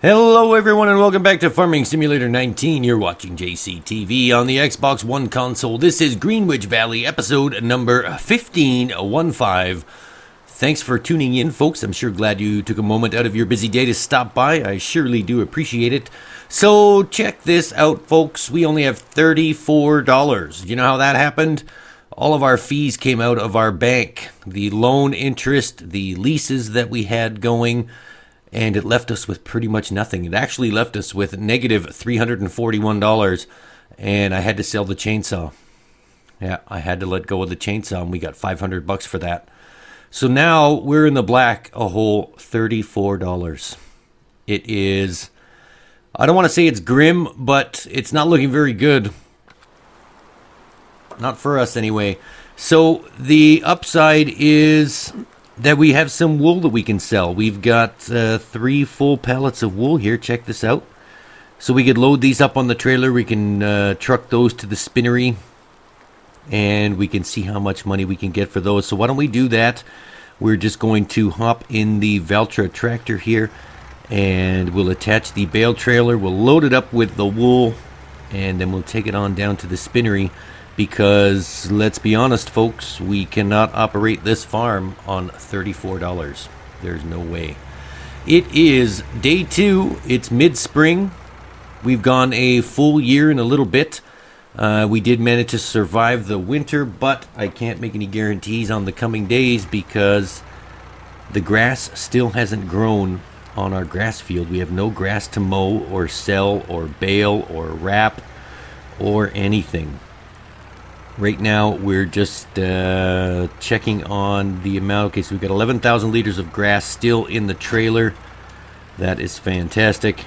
Hello everyone and welcome back to Farming Simulator 19. You're watching JCTV on the Xbox One console. This is Greenwich Valley episode number 1515. Thanks for tuning in, folks. I'm sure glad you took a moment out of your busy day to stop by. I surely do appreciate it. So check this out, folks. We only have $34. You know how that happened? All of our fees came out of our bank. The loan interest, the leases that we had going, and it left us with pretty much nothing. It actually left us with negative $341, and I had to sell the chainsaw. Yeah, I had to let go of the chainsaw, and we got $500 for that. So now we're in the black, a whole $34. It is, I don't want to say it's grim, but it's not looking very good. Not for us anyway. So the upside is that we have some wool that we can sell. We've got 3 full pallets of wool here. Check this out. So we could load these up on the trailer. We can truck those to the spinnery, and we can see how much money we can get for those. So why don't we do that? We're just going to hop in the Valtra tractor here, and we'll attach the bale trailer. We'll load it up with the wool, and then we'll take it on down to the spinnery. Because, let's be honest, folks, we cannot operate this farm on $34. There's no way. It is day 2. It's mid-spring. We've gone a full year and a little bit. We did manage to survive the winter, but I can't make any guarantees on the coming days because the grass still hasn't grown on our grass field. We have no grass to mow or sell or bale or wrap or anything. Right now, we're just checking on the amount. Okay, so we've got 11,000 liters of grass still in the trailer. That is fantastic.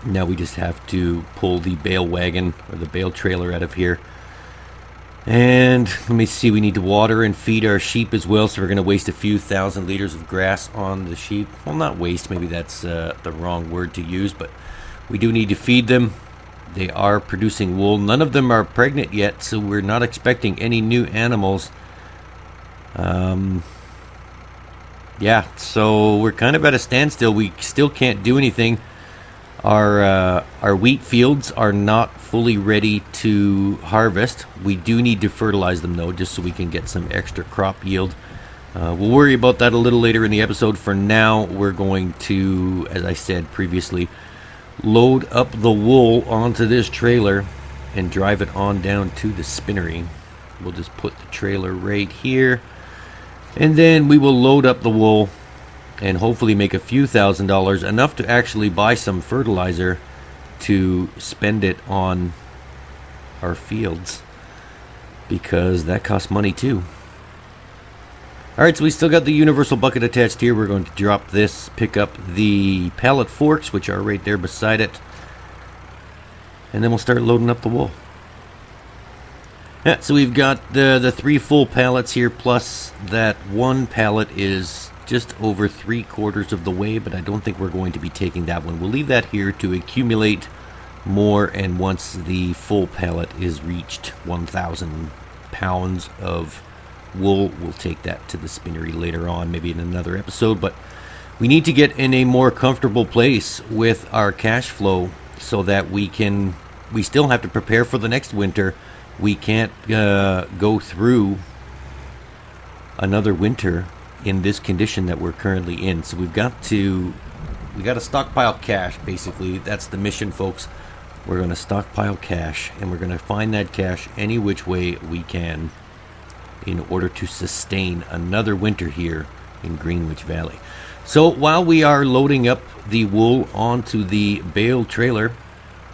Now we just have to pull the bale wagon or the bale trailer out of here. And let me see, we need to water and feed our sheep as well. So we're going to waste a few thousand liters of grass on the sheep. Well, not waste, maybe that's the wrong word to use, but we do need to feed them. They are producing wool. None of them are pregnant yet, so we're not expecting any new animals. Yeah, so we're kind of at a standstill. We still can't do anything. Our wheat fields are not fully ready to harvest. We do need to fertilize them, though, just so we can get some extra crop yield. We'll worry about that a little later in the episode. For now, we're going to, as I said previously, load up the wool onto this trailer and drive it on down to the spinnery. We'll just put the trailer right here, and then we will load up the wool and hopefully make a few $1,000s, enough to actually buy some fertilizer to spend it on our fields, because that costs money too. Alright, so we still got the universal bucket attached here. We're going to drop this, pick up the pallet forks, which are right there beside it, and then we'll start loading up the wool. Yeah, so we've got the 3 full pallets here, plus that 1 pallet is just over 3/4 of the way, but I don't think we're going to be taking that one. We'll leave that here to accumulate more, and once the full pallet is reached 1,000 pounds of wool, we'll take that to the spinnery later on, maybe in another episode. But we need to get in a more comfortable place with our cash flow so that we still have to prepare for the next winter. We can't go through another winter in this condition that we're currently in. So we got to stockpile cash. Basically, that's the mission, folks. We're going to stockpile cash, and we're going to find that cash any which way we can in order to sustain another winter here in Greenwich Valley. So while we are loading up the wool onto the bale trailer,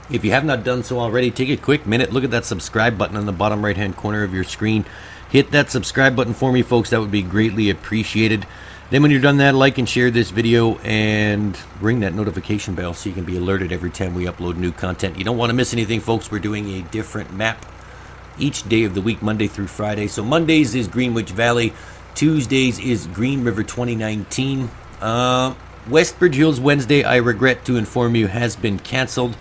if you have not done so already, take a quick minute, look at that subscribe button on the bottom right hand corner of your screen. Hit that subscribe button for me, folks. That would be greatly appreciated. Then when you're done that, like and share this video and ring that notification bell so you can be alerted every time we upload new content. You don't want to miss anything, folks. We're doing a different map each day of the week, Monday through Friday. So Mondays is Greenwich Valley. Tuesdays is Green River 2019. Westbridge Hills Wednesday, I regret to inform you, has been canceled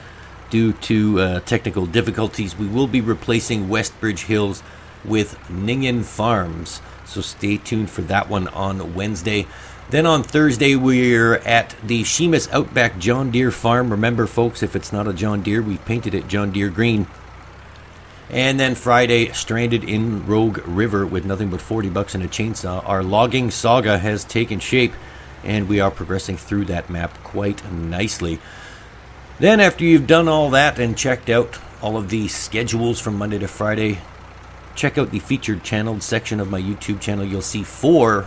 due to technical difficulties. We will be replacing Westbridge Hills with Ningen Farms. So stay tuned for that one on Wednesday. Then on Thursday, we're at the Sheamus Outback John Deere Farm. Remember, folks, if it's not a John Deere, we've painted it John Deere green. And then Friday, stranded in Rogue River with nothing but $40 and a chainsaw. Our logging saga has taken shape, and we are progressing through that map quite nicely. Then after you've done all that and checked out all of the schedules from Monday to Friday, check out the featured channel section of my YouTube channel. You'll see 4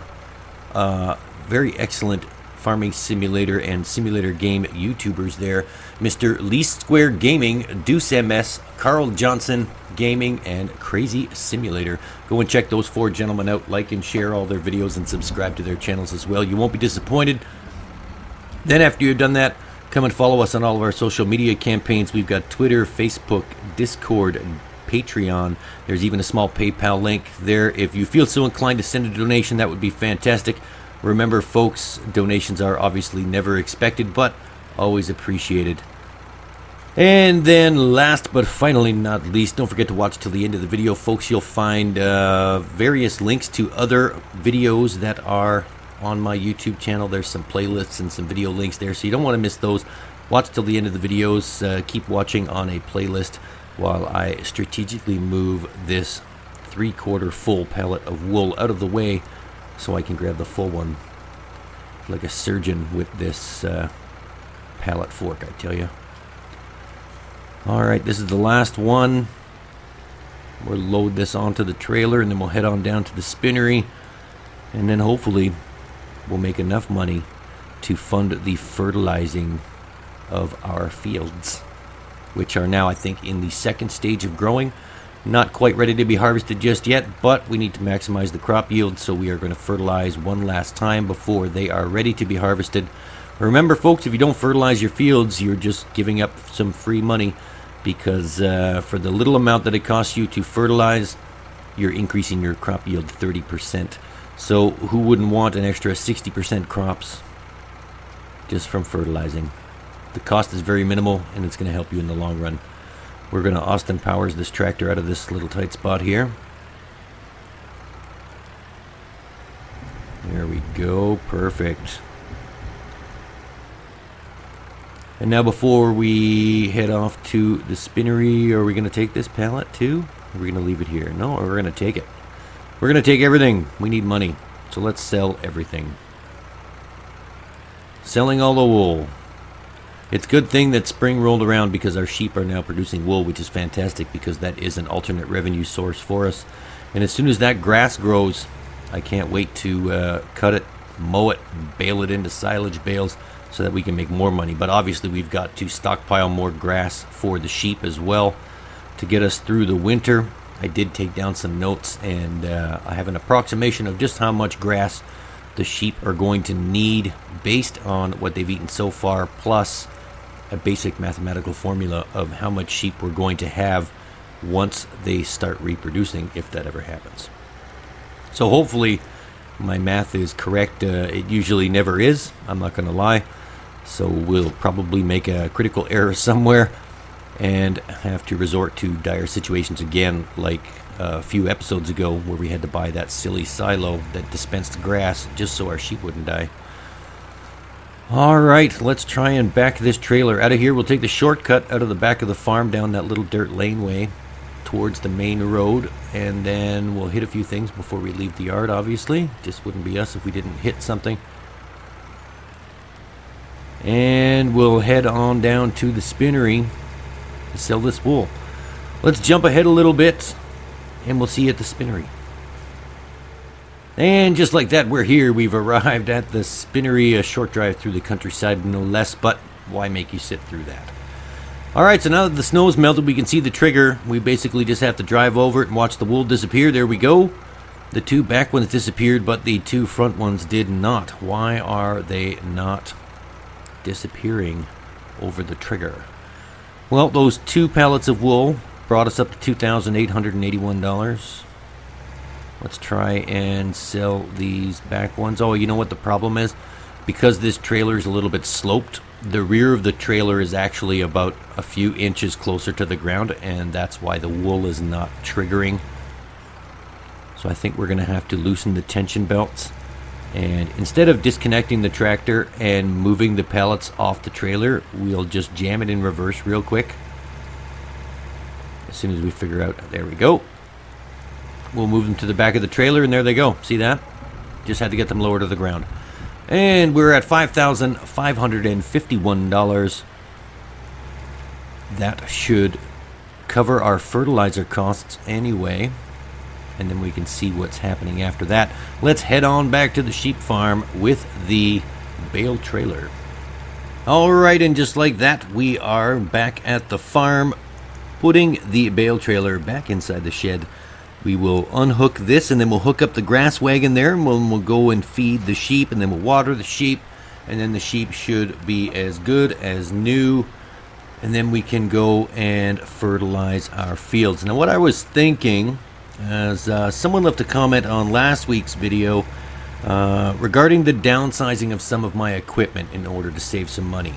very excellent farming simulator and simulator game YouTubers there. Mr. Least Square Gaming, Deuce MS, Carl Johnson Gaming, and Crazy Simulator. Go and check those 4 gentlemen out. Like and share all their videos and subscribe to their channels as well. You won't be disappointed. Then after you've done that, come and follow us on all of our social media campaigns. We've got Twitter, Facebook, Discord, Patreon. There's even a small PayPal link there. If you feel so inclined to send a donation, that would be fantastic. Remember, folks, donations are obviously never expected, but always appreciated. And then last but finally not least, don't forget to watch till the end of the video, folks. You'll find various links to other videos that are on my YouTube channel. There's some playlists and some video links there, so you don't want to miss those. Watch till the end of the videos. Keep watching on a playlist while I strategically move this 3/4 full pallet of wool out of the way so I can grab the full one like a surgeon with this pallet fork, I tell you. Alright, this is the last one. We'll load this onto the trailer and then we'll head on down to the spinnery, and then hopefully we'll make enough money to fund the fertilizing of our fields, which are now, I think, in the 2nd stage of growing. Not quite ready to be harvested just yet, but we need to maximize the crop yield, so we are going to fertilize one last time before they are ready to be harvested. Remember, folks, if you don't fertilize your fields, you're just giving up some free money, because for the little amount that it costs you to fertilize, you're increasing your crop yield 30%. So who wouldn't want an extra 60% crops just from fertilizing? The cost is very minimal, and it's going to help you in the long run. We're going to Austin Powers this tractor out of this little tight spot here. There we go. Perfect. And now before we head off to the spinnery, are we going to take this pallet too? Or are we going to leave it here? No, we're going to take it. We're going to take everything. We need money. So let's sell everything. Selling all the wool. It's a good thing that spring rolled around, because our sheep are now producing wool, which is fantastic, because that is an alternate revenue source for us. And as soon as that grass grows, I can't wait to cut it, mow it, bale it into silage bales so that we can make more money. But obviously we've got to stockpile more grass for the sheep as well to get us through the winter. I did take down some notes, and I have an approximation of just how much grass the sheep are going to need based on what they've eaten so far, plus a basic mathematical formula of how much sheep we're going to have once they start reproducing, if that ever happens. So hopefully my math is correct. It usually never is, I'm not going to lie. So we'll probably make a critical error somewhere and have to resort to dire situations again, like a few episodes ago where we had to buy that silly silo that dispensed grass just so our sheep wouldn't die. Alright, let's try and back this trailer out of here. We'll take the shortcut out of the back of the farm down that little dirt laneway towards the main road, and then we'll hit a few things before we leave the yard, obviously. Just wouldn't be us if we didn't hit something. And we'll head on down to the spinnery to sell this wool. Let's jump ahead a little bit, and we'll see you at the spinnery. And just like that, we're here. We've arrived at the spinnery, a short drive through the countryside, no less, but why make you sit through that? Alright, so now that the snow's melted, we can see the trigger. We basically just have to drive over it and watch the wool disappear. There we go. The 2 back ones disappeared, but the 2 front ones did not. Why are they not disappearing over the trigger? Well, those 2 pallets of wool brought us up to $2,881. Let's try and sell these back ones. Oh, you know what the problem is? Because this trailer is a little bit sloped, the rear of the trailer is actually about a few inches closer to the ground, and that's why the wool is not triggering. So I think we're going to have to loosen the tension belts And instead of disconnecting the tractor and moving the pallets off the trailer, we'll just jam it in reverse real quick. As soon as we figure out, there we go. We'll move them to the back of the trailer, and there they go. See that? Just had to get them lower to the ground. And we're at $5,551. That should cover our fertilizer costs anyway. And then we can see what's happening after that. Let's head on back to the sheep farm with the bale trailer. Alright, and just like that, we are back at the farm, putting the bale trailer back inside the shed. We will unhook this, and then we'll hook up the grass wagon there, and we'll go and feed the sheep, and then we'll water the sheep, and then the sheep should be as good as new, and then we can go and fertilize our fields. Now, what I was thinking, as someone left a comment on last week's video regarding the downsizing of some of my equipment in order to save some money,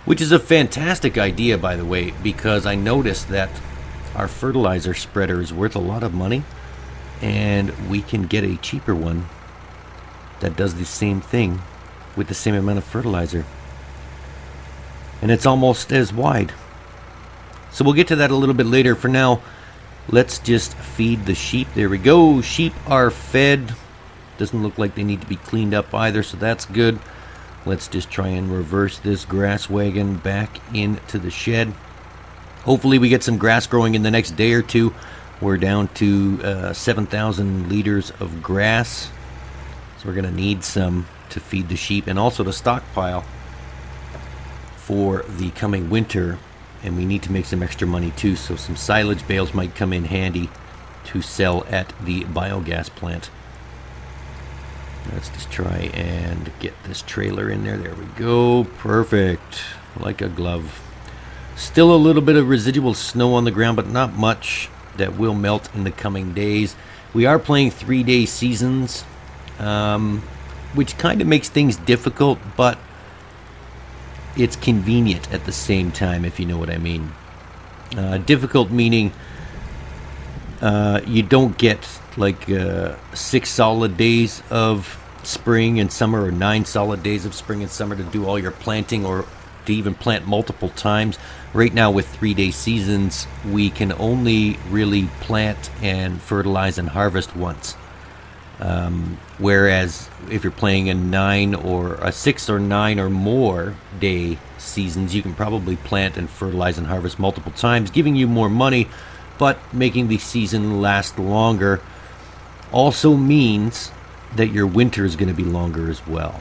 which is a fantastic idea, by the way, because I noticed that our fertilizer spreader is worth a lot of money, and we can get a cheaper one that does the same thing with the same amount of fertilizer, and it's almost as wide. So we'll get to that a little bit later. For now, let's just feed the sheep. There we go. Sheep are fed. Doesn't look like they need to be cleaned up either, so that's good. Let's just try and reverse this grass wagon back into the shed. Hopefully we get some grass growing in the next day or two. We're down to 7,000 liters of grass. So we're going to need some to feed the sheep and also to stockpile for the coming winter. And we need to make some extra money too, so some silage bales might come in handy to sell at the biogas plant. Let's just try and get this trailer in there. There we go. Perfect. Like a glove. Still a little bit of residual snow on the ground, but not much. That will melt in the coming days. We are playing 3-day seasons, which kind of makes things difficult, but it's convenient at the same time, if you know what I mean. Difficult meaning you don't get like 6 solid days of spring and summer, or 9 solid days of spring and summer to do all your planting, or to even plant multiple times. Right now with 3-day seasons, we can only really plant and fertilize and harvest once. Whereas if you're playing a 6 or 9 or more day seasons, you can probably plant and fertilize and harvest multiple times, giving you more money, but making the season last longer. Also means that your winter is going to be longer as well.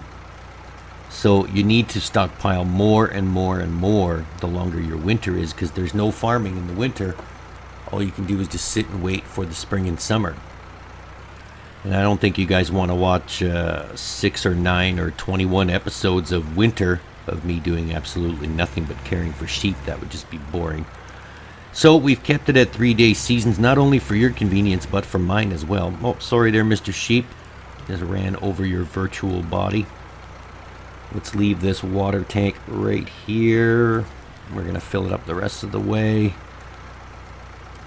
So you need to stockpile more and more and more the longer your winter is, because there's no farming in the winter. All you can do is just sit and wait for the spring and summer. And I don't think you guys want to watch 6 or 9 or 21 episodes of winter of me doing absolutely nothing but caring for sheep. That would just be boring. So we've kept it at 3-day seasons, not only for your convenience, but for mine as well. Oh, sorry there, Mr. Sheep. Just ran over your virtual body. Let's leave this water tank right here. We're going to fill it up the rest of the way.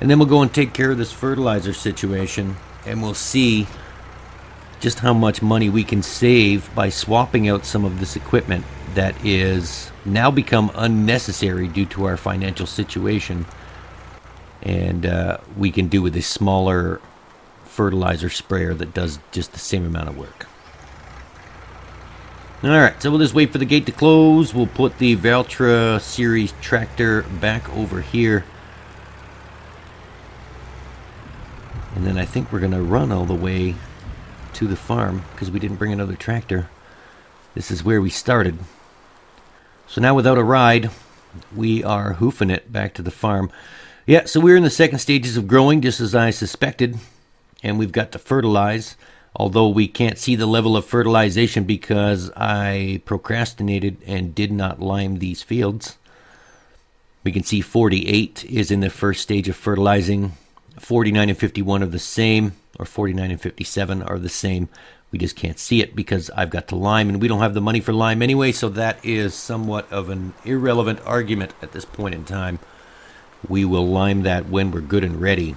And then we'll go and take care of this fertilizer situation. And we'll see just how much money we can save by swapping out some of this equipment that is now become unnecessary due to our financial situation. And we can do with a smaller fertilizer sprayer that does just the same amount of work. Alright, so we'll just wait for the gate to close. We'll put the Valtra series tractor back over here. And then I think we're going to run all the way to the farm because we didn't bring another tractor. This is where we started. So now without a ride, we are hoofing it back to the farm. Yeah, so we're in the second stages of growing, just as I suspected. And we've got to fertilize. Although we can't see the level of fertilization because I procrastinated and did not lime these fields. We can see 48 is in the first stage of fertilizing. 49 and 51 are the same, or 49 and 57 are the same. We just can't see it because I've got to lime, and we don't have the money for lime anyway, so that is somewhat of an irrelevant argument at this point in time. We will lime that when we're good and ready,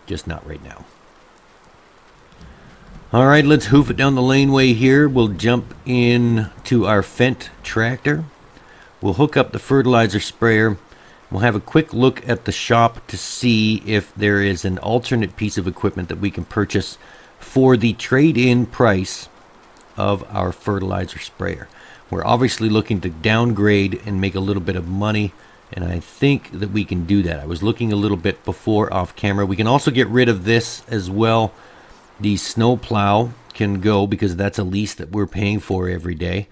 just not right now. All right, let's hoof it down the laneway here. We'll jump in to our Fendt tractor. We'll hook up the fertilizer sprayer. We'll have a quick look at the shop to see if there is an alternate piece of equipment that we can purchase for the trade-in price of our fertilizer sprayer. We're obviously looking to downgrade and make a little bit of money, and I think that we can do that. I was looking a little bit before off camera. We can also get rid of this as well. The snow plow can go because that's a lease that we're paying for every day.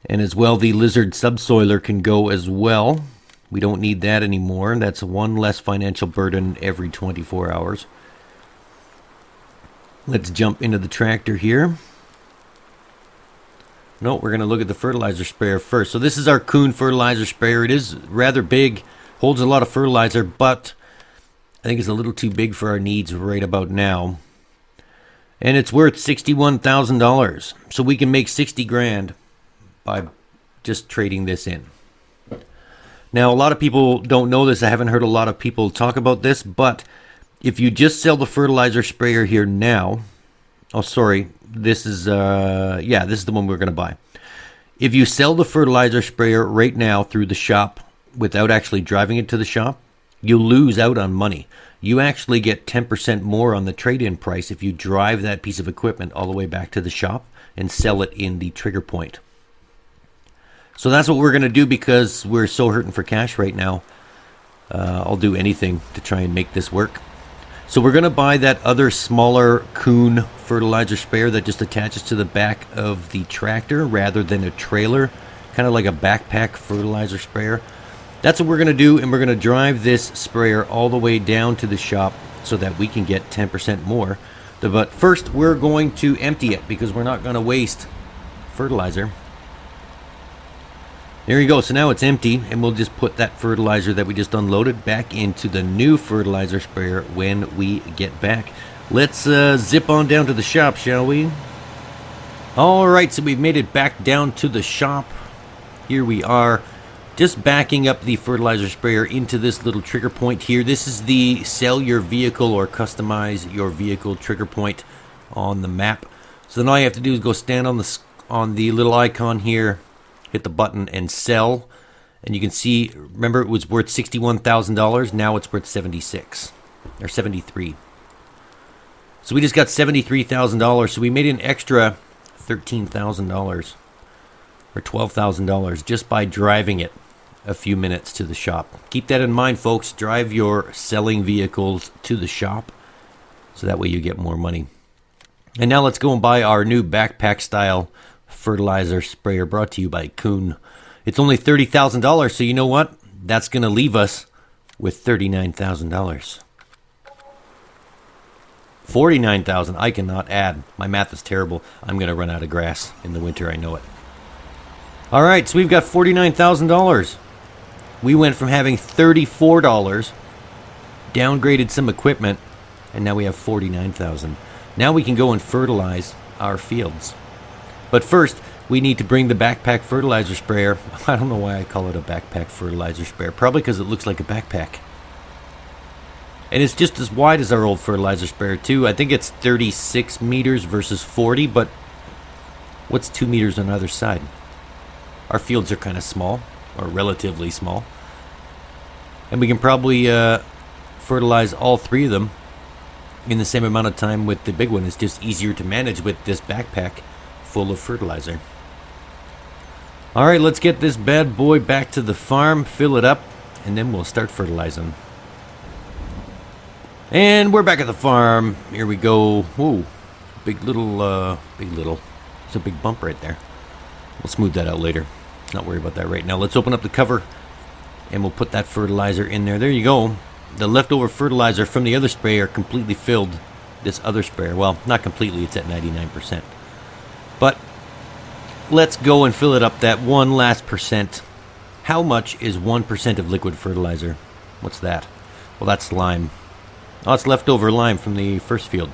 And as well, the lizard subsoiler can go as well. We don't need that anymore. That's one less financial burden every 24 hours. Let's jump into the tractor here. No, we're going to look at the fertilizer sprayer first. So this is our Kuhn fertilizer sprayer. It is rather big, holds a lot of fertilizer, but I think it's a little too big for our needs right about now. And it's worth $61,000. So we can make 60 grand by just trading this in. Now, a lot of people don't know this. I haven't heard a lot of people talk about this, but if you just sell the fertilizer sprayer here now, oh, sorry, this is this is the one we're going to buy. If you sell the fertilizer sprayer right now through the shop without actually driving it to the shop, you'll lose out on money. You actually get 10% more on the trade-in price if you drive that piece of equipment all the way back to the shop and sell it in the trigger point. So that's what we're going to do because we're so hurting for cash right now. I'll do anything to try and make this work. So we're going to buy that other smaller Kuhn fertilizer sprayer that just attaches to the back of the tractor rather than a trailer, kind of like a backpack fertilizer sprayer. That's what we're going to do, and we're going to drive this sprayer all the way down to the shop so that we can get 10% more. But first, we're going to empty it because we're not going to waste fertilizer. There you go. So now it's empty, and we'll just put that fertilizer that we just unloaded back into the new fertilizer sprayer when we get back. Let's zip on down to the shop, shall we? All right, so we've made it back down to the shop. Here we are, just backing up the fertilizer sprayer into this little trigger point here. This is the sell your vehicle or customize your vehicle trigger point on the map. So then all you have to do is go stand on the little icon here, hit the button and sell, and you can see, remember it was worth $61,000, now it's worth 76 or 73. So we just got $73,000, so we made an extra $13,000 or $12,000 just by driving it a few minutes to the shop. Keep that in mind, folks. Drive your selling vehicles to the shop so that way you get more money. And now let's go and buy our new backpack style fertilizer sprayer brought to you by Kuhn. It's only $30,000, so you know what? That's going to leave us with $39,000. $49,000. I cannot add. My math is terrible. I'm going to run out of grass in the winter. I know it. All right, so we've got $49,000. We went from having $34, downgraded some equipment, and now we have $49,000. Now we can go and fertilize our fields. But first, we need to bring the backpack fertilizer sprayer. I don't know why I call it a backpack fertilizer sprayer. Probably because it looks like a backpack. And it's just as wide as our old fertilizer sprayer, too. I think it's 36 meters versus 40, but what's 2 meters on either side? Our fields are kind of small, or relatively small. And we can probably fertilize all three of them in the same amount of time with the big one. It's just easier to manage with this backpack full of fertilizer. All right, let's get this bad boy back to the farm, fill it up, and then we'll start fertilizing. And we're back at the farm. Here we go. Whoa, big little. There's a big bump right there. We'll smooth that out later. Not worry about that right now. Let's open up the cover, and we'll put that fertilizer in there. There you go. The leftover fertilizer from the other sprayer completely filled this other sprayer. Well, not completely. It's at 99%. But let's go and fill it up that one last percent. How much is 1% of liquid fertilizer? What's that? Well, that's lime. Oh, it's leftover lime from the first field.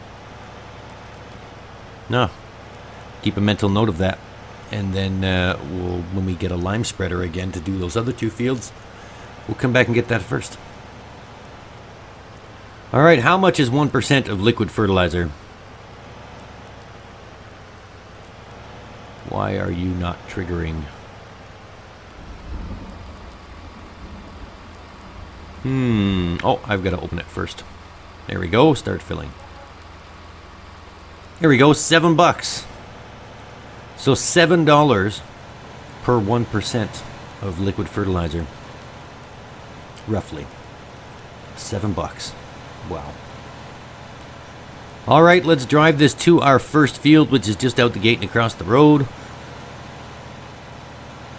No. Keep a mental note of that. And then when we get a lime spreader again to do those other two fields, we'll come back and get that first. All right, how much is 1% of liquid fertilizer? Why are you not triggering? Oh, I've got to open it first. There we go. Start filling. Here we go. $7. So $7 per 1% of liquid fertilizer. Roughly. $7. Wow. All right, let's drive this to our first field, which is just out the gate and across the road.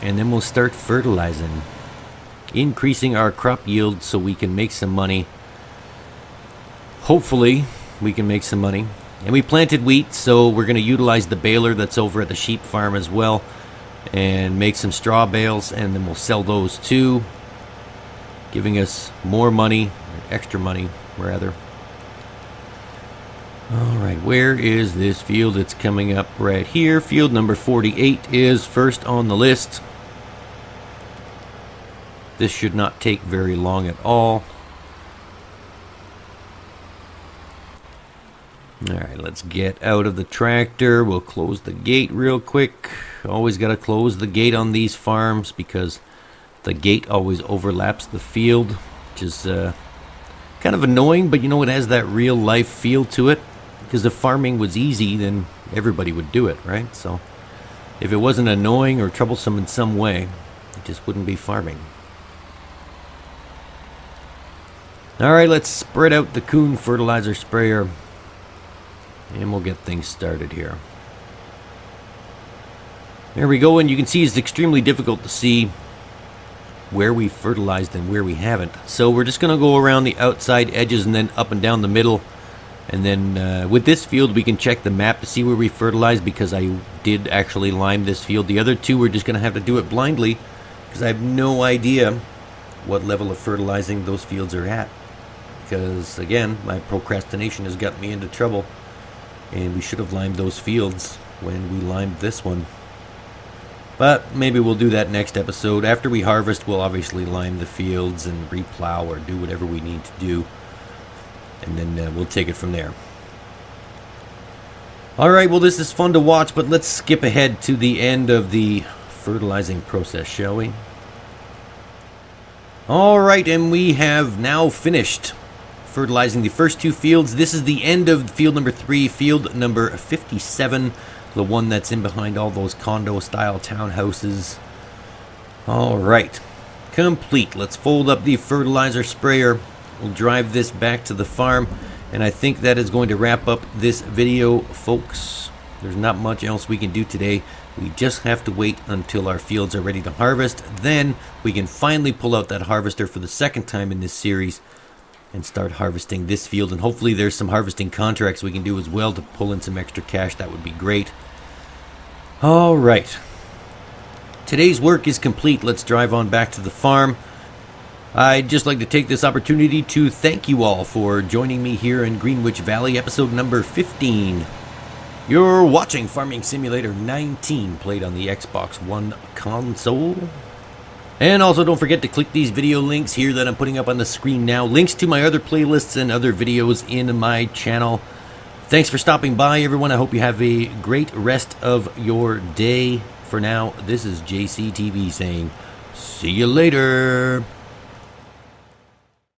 And then we'll start fertilizing. Increasing our crop yield so we can make some money. Hopefully, we can make some money. And we planted wheat, so we're going to utilize the baler that's over at the sheep farm as well. And make some straw bales, and then we'll sell those too. Giving us more money, extra money, rather. Alright, where is this field? It's coming up right here. Field number 48 is first on the list. This should not take very long at all. Alright, let's get out of the tractor. We'll close the gate real quick. Always got to close the gate on these farms because the gate always overlaps the field, which is kind of annoying, but you know, it has that real life feel to it. Because if farming was easy, then everybody would do it, right? So if it wasn't annoying or troublesome in some way, it just wouldn't be farming. Alright, let's spread out the Kuhn fertilizer sprayer. And we'll get things started here. There we go, and you can see it's extremely difficult to see where we fertilized and where we haven't. So we're just going to go around the outside edges and then up and down the middle. And then with this field, we can check the map to see where we fertilized because I did actually lime this field. The other two, we're just going to have to do it blindly because I have no idea what level of fertilizing those fields are at. Because, again, my procrastination has got me into trouble. And we should have limed those fields when we limed this one. But maybe we'll do that next episode. After we harvest, we'll obviously lime the fields and replow or do whatever we need to do. And then we'll take it from there. Alright, well, this is fun to watch, but let's skip ahead to the end of the fertilizing process, shall we? Alright, and we have now finished fertilizing the first two fields. This is the end of field number 3, field number 57, the one that's in behind all those condo-style townhouses. Alright, complete. Let's fold up the fertilizer sprayer. We'll drive this back to the farm, and I think that is going to wrap up this video, folks. There's not much else we can do today. We just have to wait until our fields are ready to harvest. Then we can finally pull out that harvester for the second time in this series and start harvesting this field. And hopefully there's some harvesting contracts we can do as well to pull in some extra cash. That would be great. All right. Today's work is complete. Let's drive on back to the farm. I'd just like to take this opportunity to thank you all for joining me here in Greenwich Valley, episode number 15. You're watching Farming Simulator 19, played on the Xbox One console. And also don't forget to click these video links here that I'm putting up on the screen now. Links to my other playlists and other videos in my channel. Thanks for stopping by, everyone. I hope you have a great rest of your day. For now, this is JCTV saying, see you later.